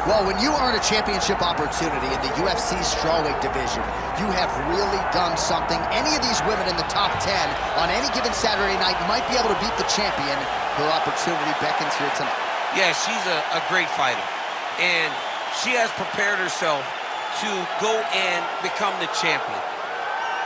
Well, when you earn a championship opportunity in the UFC strawweight division, you have really done something. Any of these women in the top 10 on any given Saturday night might be able to beat the champion. Her opportunity beckons here tonight. Yeah, she's a great fighter. And she has prepared herself to go and become the champion.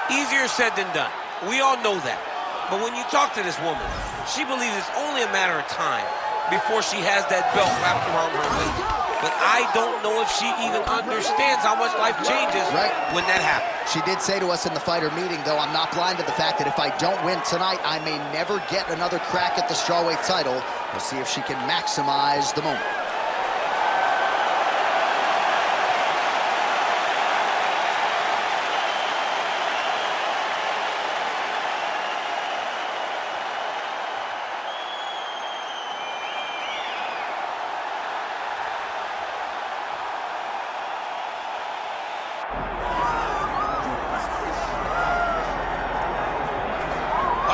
Easier said than done. We all know that. But when you talk to this woman, she believes it's only a matter of time before she has that belt wrapped around her waist. But I don't know if she even understands how much life changes when that happens. She did say to us in the fighter meeting, though, I'm not blind to the fact that if I don't win tonight, I may never get another crack at the strawweight title. We'll see if she can maximize the moment.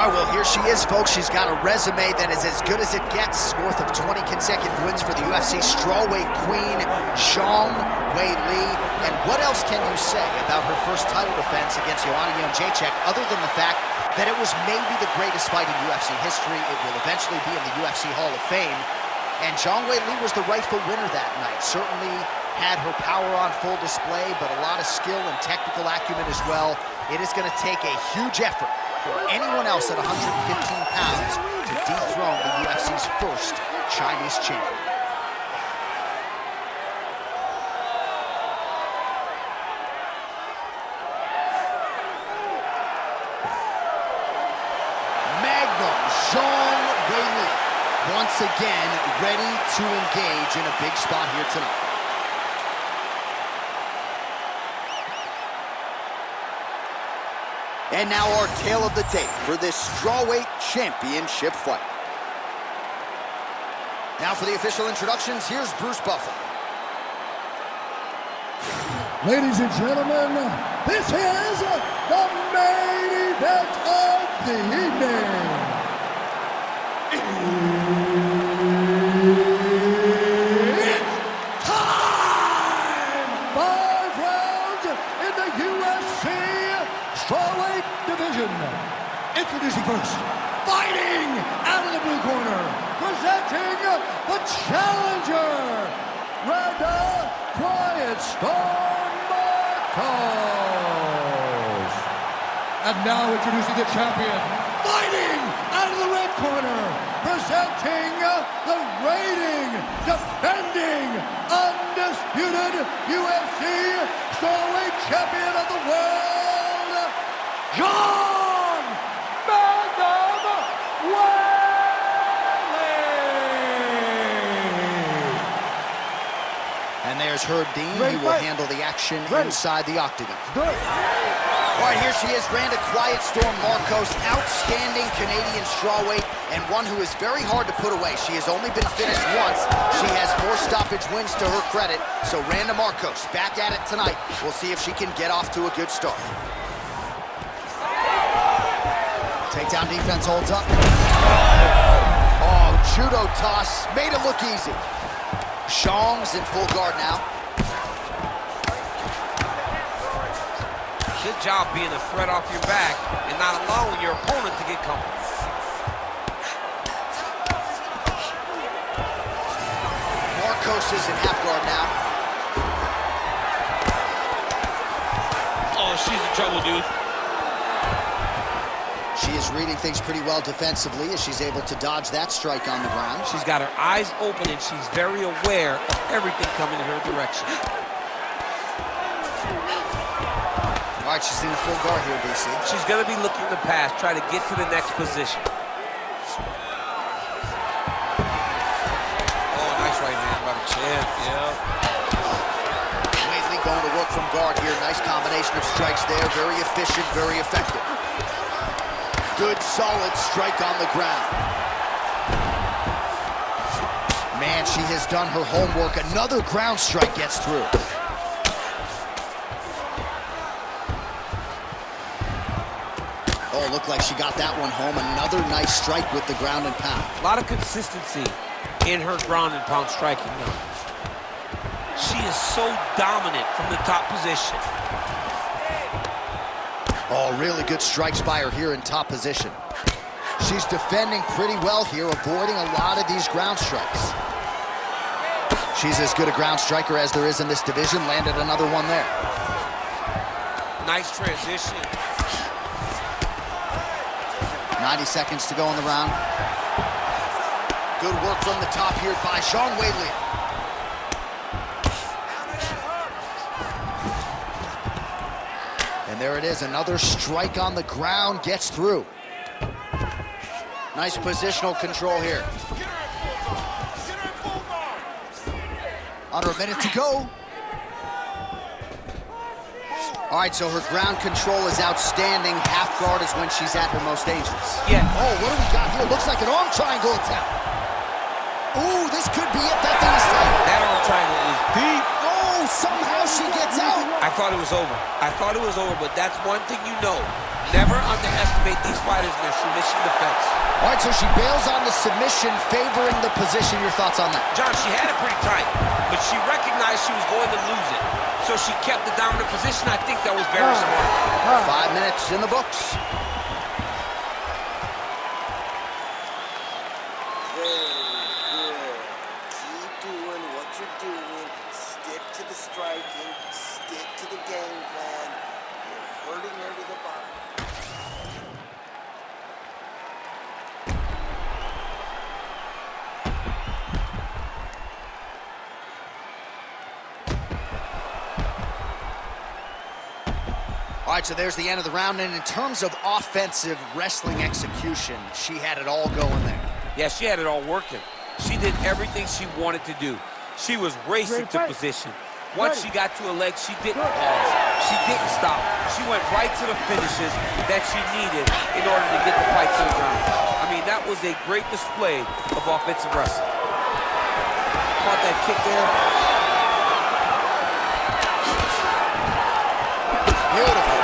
Well, here she is, folks. She's got a resume that is as good as it gets. North of 20 consecutive wins for the UFC strawweight queen, Zhang Weili. And what else can you say about her first title defense against Joanna Jędrzejczyk, other than the fact that it was maybe the greatest fight in UFC history? It will eventually be in the UFC Hall of Fame. And Zhang Weili was the rightful winner that night. Certainly had her power on full display, but a lot of skill and technical acumen as well. It is going to take a huge effort for anyone else at 115 pounds to dethrone the UFC's first Chinese champion. Magnum Zhang Weili once again ready to engage in a big spot here tonight. And now our tale of the tape for this strawweight championship fight. Now for the official introductions, here's Bruce Buffer. Ladies and gentlemen, this is the main event of the evening. It's time! 5 rounds in the UFC strawweight division. Introducing first, fighting out of the blue corner, presenting the challenger, Randa Markos. And now introducing the champion, fighting out of the red corner, presenting the reigning, defending, undisputed UFC strawweight champion of the world, John Magnum Weili. And there's Herb Dean. He will handle the action inside the octagon. All right, here she is, Randa "Quiet Storm" Markos, outstanding Canadian strawweight, and one who is very hard to put away. She has only been finished once. She has 4 stoppage wins to her credit. So Randa Markos back at it tonight. We'll see if she can get off to a good start. Takedown defense holds up. Oh, judo toss, made it look easy. Zhang's in full guard now. Good job being a threat off your back and not allowing your opponent to get comfortable. Markos is in half guard now. Oh, she's in trouble, dude. She is reading things pretty well defensively as she's able to dodge that strike on the ground. She's got her eyes open and she's very aware of everything coming in her direction. All right, she's in the full guard here, BC. She's going to be looking to pass, try to get to the next position. Oh, nice right hand by the chin, yeah. Weili going to work from guard here. Nice combination of strikes there. Very efficient, very effective. Good, solid strike on the ground. Man, she has done her homework. Another ground strike gets through. Oh, looked like she got that one home. Another nice strike with the ground and pound. A lot of consistency in her ground and pound striking now. She is so dominant from the top position. Oh, really good strikes by her here in top position. She's defending pretty well here, avoiding a lot of these ground strikes. She's as good a ground striker as there is in this division. Landed another one there. Nice transition. 90 seconds to go in the round. Good work from the top here by Zhang Weili. And there it is, another strike on the ground, gets through. Nice positional control here. Under a minute to go. All right, so her ground control is outstanding. Half guard is when she's at her most dangerous. Yeah. Oh, what do we got here? Looks like an arm triangle attempt. Ooh, this could be it. That thing is tight. That arm triangle is deep. Oh, somehow she gets out. I thought it was over. I thought it was over, but that's one thing you know. Never underestimate these fighters in their submission defense. All right, so she bails on the submission, favoring the position. Your thoughts on that? John, she had it pretty tight, but she recognized she was going to lose it. So she kept the dominant position. I think that was very smart. 5 minutes in the books. Very good. Keep doing what you're doing. Stick to the striking. Stick to the game plan. You're hurting her to the bottom. All right, so there's the end of the round, and in terms of offensive wrestling execution, she had it all going there. Yeah, she had it all working. She did everything she wanted to do. She was racing to position. Once she got to her legs, she didn't pause. She didn't stop. She went right to the finishes that she needed in order to get the fight to the ground. I mean, that was a great display of offensive wrestling. Caught that kick there. Beautiful.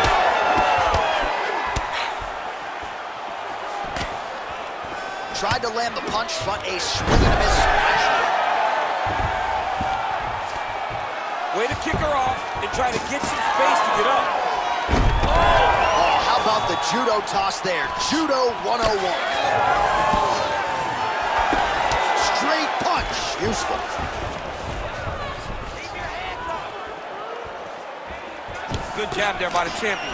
Tried to land the punch, but a swing and a miss. Way to kick her off and try to get some space to get up. Oh, how about the judo toss there? Judo 101. Straight punch. Useful. Good jab there by the champion.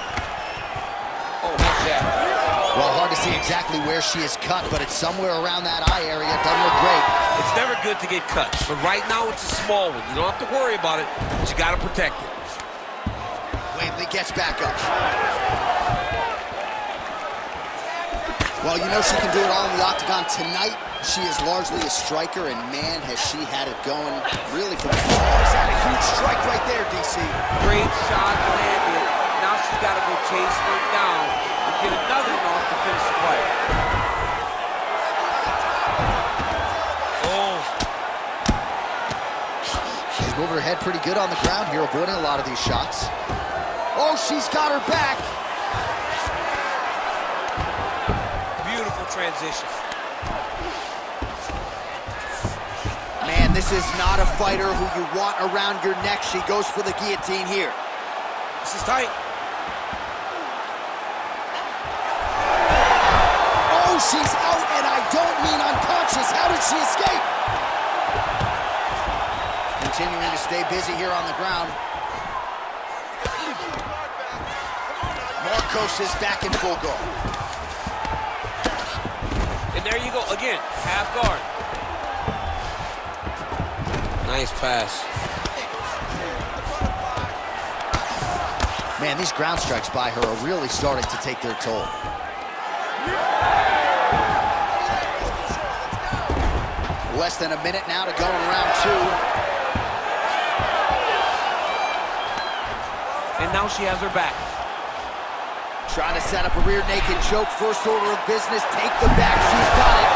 Oh, nice jab. Well, hard to see exactly where she is cut, but it's somewhere around that eye area. It doesn't look great. It's never good to get cut, but right now it's a small one. You don't have to worry about it, but you got to protect it. Weili gets back up. Well, you know she can do it all in the octagon. Tonight, she is largely a striker, and man, has she had it going really from the top. Is that a huge strike right there, DC? Great shot landed. Now she's got to go chase her down and get another one off to finish the fight. Oh. She's moving her head pretty good on the ground here, avoiding a lot of these shots. Oh, she's got her back. Beautiful transition. Man, this is not a fighter who you want around your neck. She goes for the guillotine here. This is tight. Oh, she's out, and I don't mean unconscious. How did she escape? Continuing to stay busy here on the ground. Markos is back in full guard. And there you go, again, half guard. Nice pass. Man, these ground strikes by her are really starting to take their toll. Less than a minute now to go in round two. And now she has her back. Trying to set up a rear naked choke. First order of business. Take the back. She's got it.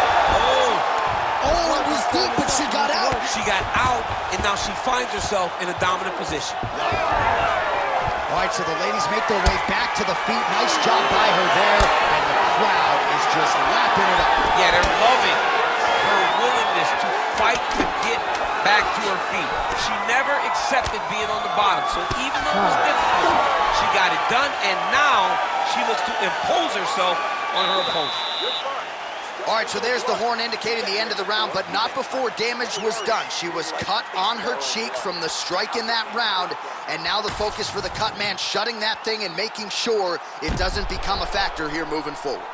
Oh, it was deep, but she got out. She got out, and now she finds herself in a dominant position. All right, so the ladies make their way back to the feet. Nice job by her there, and the crowd is just lapping it up. Yeah, they're loving her willingness to fight to get back to her feet. She never accepted being on the bottom, so even though it was difficult, she got it done, and now she looks to impose herself on her opponent. All right, so there's the horn indicating the end of the round, but not before damage was done. She was cut on her cheek from the strike in that round, and now the focus for the cut man, shutting that thing and making sure it doesn't become a factor here moving forward.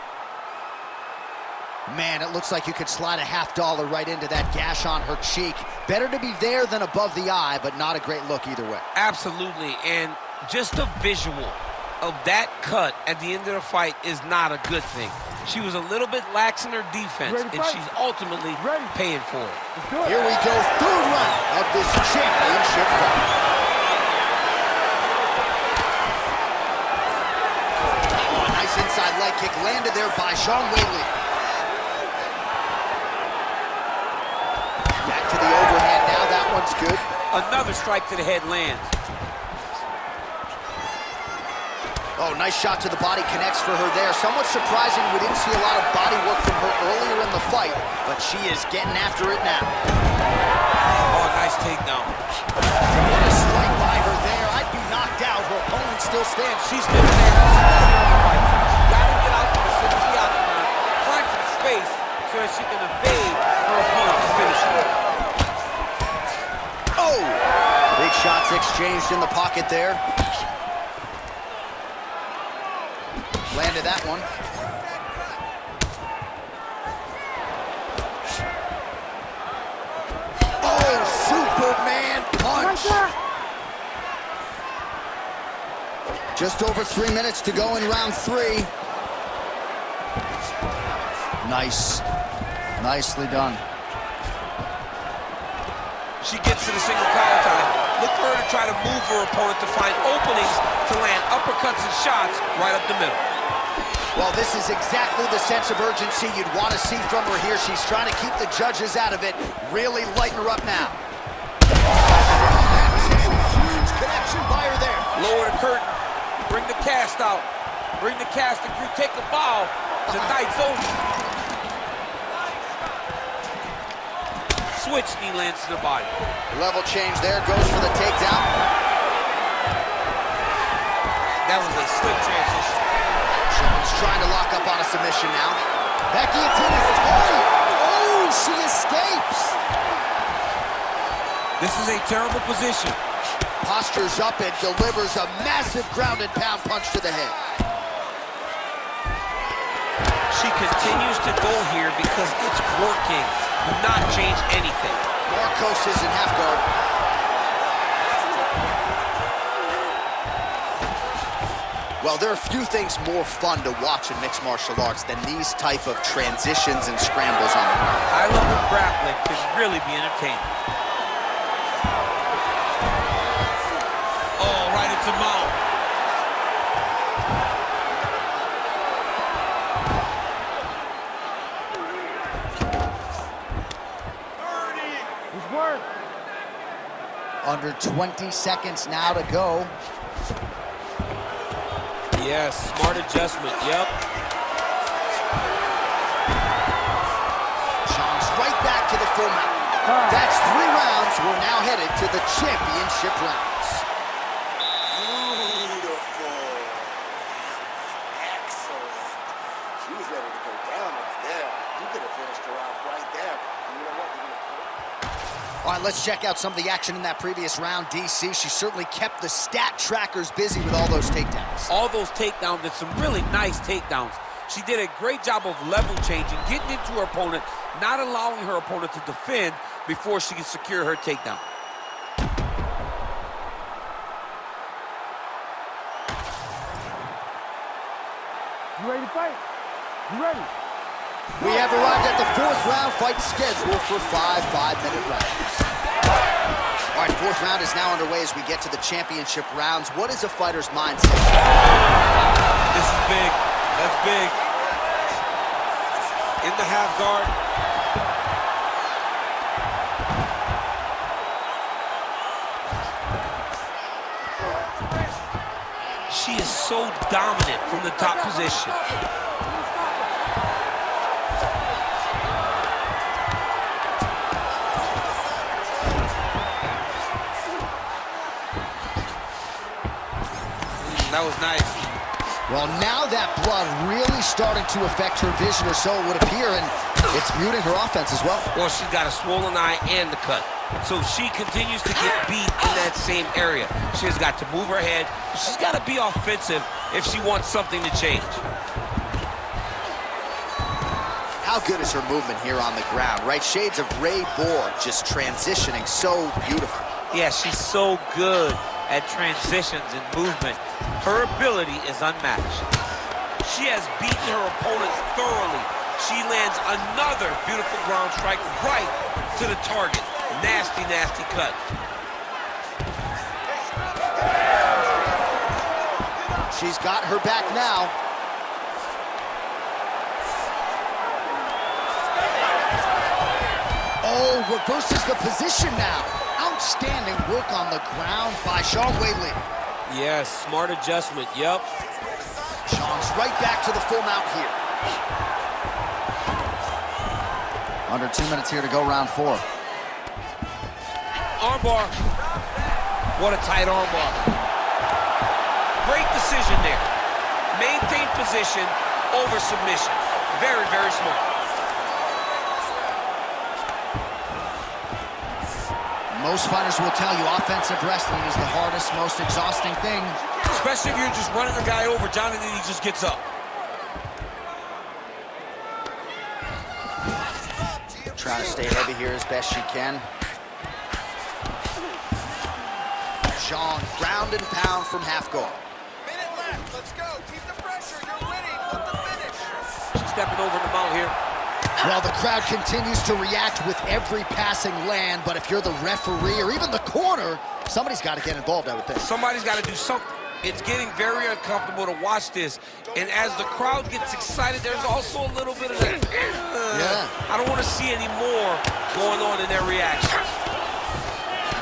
Man, it looks like you could slide a $50 right into that gash on her cheek. Better to be there than above the eye, but not a great look either way. Absolutely, and just a visual of that cut at the end of the fight is not a good thing. She was a little bit lax in her defense, and she's ultimately paying for it. Here we go, third round of this championship fight. Oh, a nice inside leg kick landed there by Weili. Back to the overhand now, that one's good. Another strike to the head lands. Oh, nice shot to the body, connects for her there. Somewhat surprising, we didn't see a lot of body work from her earlier in the fight, but she is getting after it now. Oh, nice takedown. What a strike by her there. I'd be knocked out. Her opponent still stands. She's still there. Gotta get out to the city out of her. Find some space so that she can evade her opponent's finisher. Oh! Big shots exchanged in the pocket there. Landed that one. Oh, Superman punch! Just over 3 minutes to go in round 3. Nice. Nicely done. She gets to the single collar tie. Look for her to try to move her opponent to find openings to land uppercuts and shots right up the middle. Well, this is exactly the sense of urgency you'd want to see from her here. She's trying to keep the judges out of it. Really lighten her up now. Huge connection by her there. Lower the curtain. Bring the cast out. Bring the casting crew. Take the bow. The night's over. Switch knee lands to the body. Level change there. Goes for the takedown. That was a slick transition. She's trying to lock up on a submission now. That guillotine is tight. Oh, she escapes. This is a terrible position. Postures up and delivers a massive ground and pound punch to the head. She continues to go here because it's working. Do not change anything. Markos is in half guard. Well, there are few things more fun to watch in mixed martial arts than these type of transitions and scrambles on the ground. High-level grappling can really be entertaining. Oh, right into mouth. Good work. Under 20 seconds now to go. Yes, smart adjustment, yep. Zhang's right back to the full mount. That's 3 rounds. We're now headed to the championship rounds. Beautiful. Excellent. She was ready to go down right there. You could have finished her off right there. And you know what? All right, let's check out some of the action in that previous round. DC, she certainly kept the stat trackers busy with all those takedowns. All those takedowns, did some really nice takedowns. She did a great job of level changing, getting into her opponent, not allowing her opponent to defend before she can secure her takedown. You ready to fight? You ready? We have arrived at the 4th round, fight scheduled for 5 5-minute rounds. All right, 4th round is now underway as we get to the championship rounds. What is a fighter's mindset? This is big. That's big. In the half guard. She is so dominant from the top position. That was nice. Well, now that blood really starting to affect her vision, or so it would appear, and it's muting her offense as well. Well, she's got a swollen eye and the cut. So she continues to get beat in that same area. She has got to move her head. She's got to be offensive if she wants something to change. How good is her movement here on the ground, right? Shades of Ray Borg, just transitioning so beautiful. Yeah, she's so good at transitions and movement. Her ability is unmatched. She has beaten her opponents thoroughly. She lands another beautiful ground strike right to the target. Nasty, nasty cut. She's got her back now. Oh, reverses the position now. Outstanding work on the ground by Weili. Yes, smart adjustment, yep. Zhang's right back to the full mount here. Under 2 minutes here to go, round 4. Armbar. What a tight armbar. Great decision there. Maintain position over submission. Very, very smart. Most fighters will tell you offensive wrestling is the hardest, most exhausting thing. Especially if you're just running a guy over, Jonathan, he just gets up. Trying to stay heavy here as best she can. Zhang, ground and pound from half guard. Minute left. Let's go. Keep the pressure. You're winning. Let them finish. She's stepping over the mount here. Well, the crowd continues to react with every passing land, but if you're the referee or even the corner, somebody's got to get involved, I would think. Somebody's got to do something. It's getting very uncomfortable to watch this, and as the crowd gets excited, there's also a little bit of that, I don't want to see any more going on in their reactions.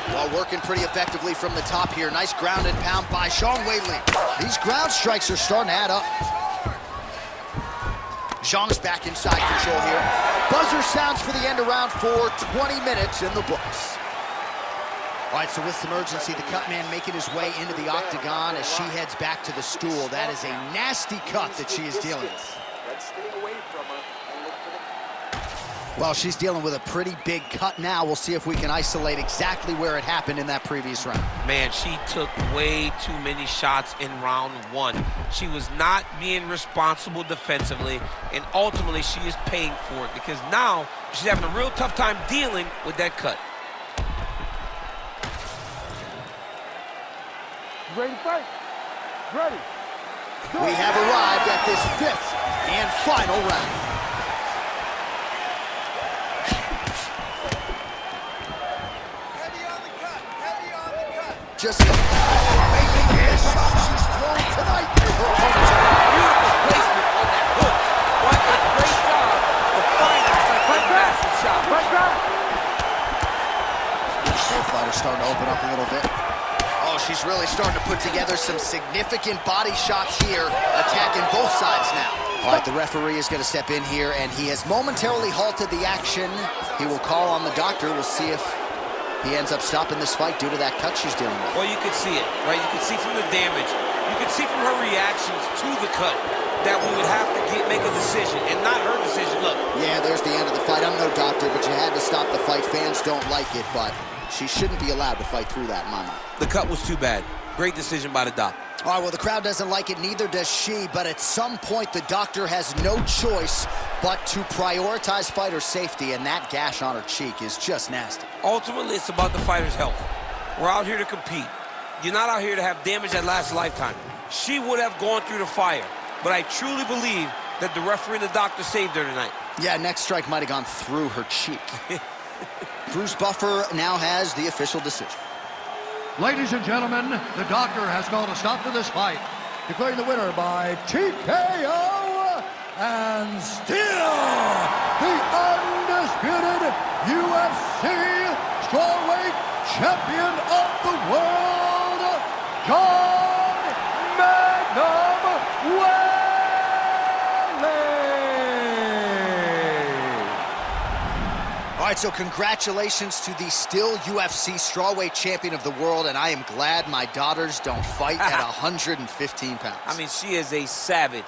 Well, working pretty effectively from the top here. Nice ground and pound by Weili. These ground strikes are starting to add up. Zhang's back inside control here. Buzzer sounds for the end of round 4, 20 minutes in the books. All right, so with some urgency, the cut man making his way into the octagon as she heads back to the stool. That is a nasty cut that she is dealing with. Let's stay away from her and look for the... Well, she's dealing with a pretty big cut now. We'll see if we can isolate exactly where it happened in that previous round. Man, she took way too many shots in round 1. She was not being responsible defensively, and ultimately she is paying for it because now she's having a real tough time dealing with that cut. Ready to fight? Ready. We have arrived at this 5th and final round. Heavy on the cut. Heavy on the cut. Just making the shot she's thrown tonight. Her opponent's Beautiful placement on that hook. What a great job of finding such a massive shot. both fighters starting to open up a little bit. Oh, she's really starting to put together some significant body shots here, attacking both sides now. All right, the referee is going to step in here, and he has momentarily halted the action. He will call on the doctor. We'll see if he ends up stopping this fight due to that cut she's dealing with. Well, you can see it, right? You can see from the damage. You can see from her reactions to the cut that we would have to make a decision, and not her decision. Look. Yeah, there's the end of the fight. I'm no doctor, but you had to stop the fight. Fans don't like it, but she shouldn't be allowed to fight through that, Mama. The cut was too bad. Great decision by the doc. All right, well, the crowd doesn't like it, neither does she, but at some point, the doctor has no choice but to prioritize fighter safety, and that gash on her cheek is just nasty. Ultimately, it's about the fighter's health. We're out here to compete. You're not out here to have damage that lasts a lifetime. She would have gone through the fire, but I truly believe that the referee and the doctor saved her tonight. Yeah, next strike might have gone through her cheek. Bruce Buffer now has the official decision. Ladies and gentlemen, the doctor has called a stop to this fight, declaring the winner by TKO and still the undisputed UFC strawweight champion of the world, John Magnum Weili. All right, so congratulations to the still UFC strawweight champion of the world, and I am glad my daughters don't fight at 115 pounds. I mean, she is a savage.